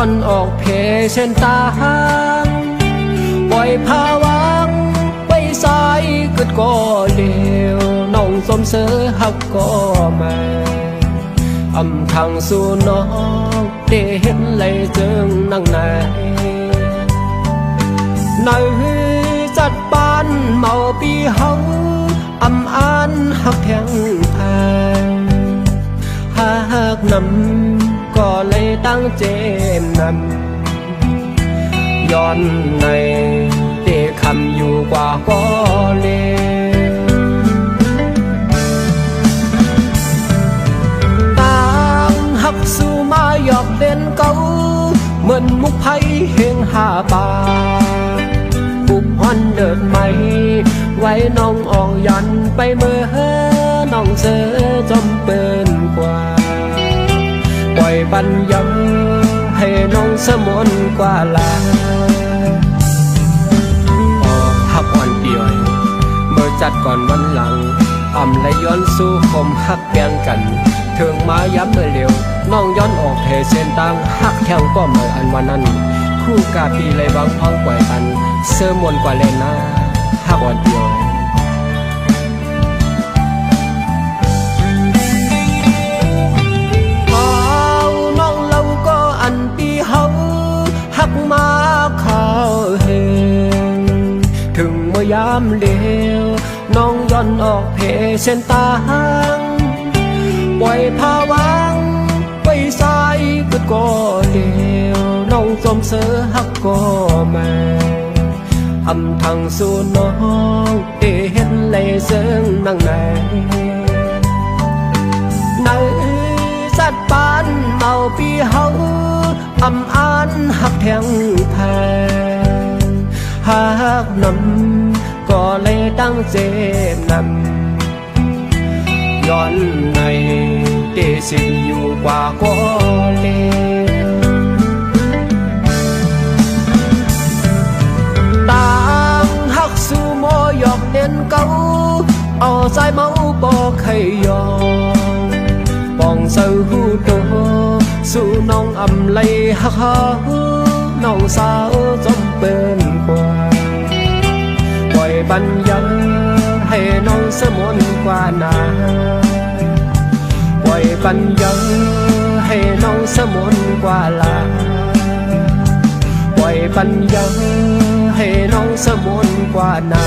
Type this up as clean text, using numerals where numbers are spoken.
ย้อนออกเพเส้นตางปล่อยภาวังไปสายกึดก็เดียวน้องสมเสือหักก็มาอำทางสู่น้องได้เห็นเลยจึงนั่งไหนในจัดปานเมาปีเฮาอำอ่านหักแทงแพงหากนำก็เลยตั้งเจมนำย้อนในเตะคำอยู่กว่าก็เลวต่างหักสู่มาหยอกเล่นเก่าเหมือนมุกไผ่เฮงหาบาปุบฮอนเดินไหมไว้น้องออกยันไปเมื่อน้องเสือจมเปินกว่าปล่อยบันยังให้น้องสมนกว่าลาหักอ่อนเดียวเมื่อจัดก่อนวันหลังอ่ำและย้อนสู้คมหักแบ่งกันถึงมาย้ำเมื่อเร็วน้องย้อนออกเพเส้นตังหักแทงก็เมื่ออันวันนั้นคู่กาปีเลยบางพ้องปล่อยกันเสื้อมวนกว่าเลนหน้าหักอ่อนเดียวหักมาข่าวเฮงถึงเมื่อยามเลี้ยวน้องย้อนออกเพเส้นตางปล่อยภาวังไปสายก็ก็เลี้ยวน้องสมเสือหักก็แม่อำทางสู่น้องเห็นเลยเสียงนั่งไหนในสัตว์ปานเมาปีเฮาอำอ่านหักแทงแพงหากนำก็เลยตั้งเจมนำย้อนในเตสิอยู่กว่าก็เลวต่างหักสู่โมหยอกเล่นเก่าเอาใจเมาบอกให้ยอมปองเสือหูโตสู่น้องอำไลหักน้องสาวจมเปินกว่าปล่อยบันยังให้น้องสมนกว่านาปล่อยบันยังให้น้องสมนกว่าลาปล่อยบันยังให้น้องสมนกว่านา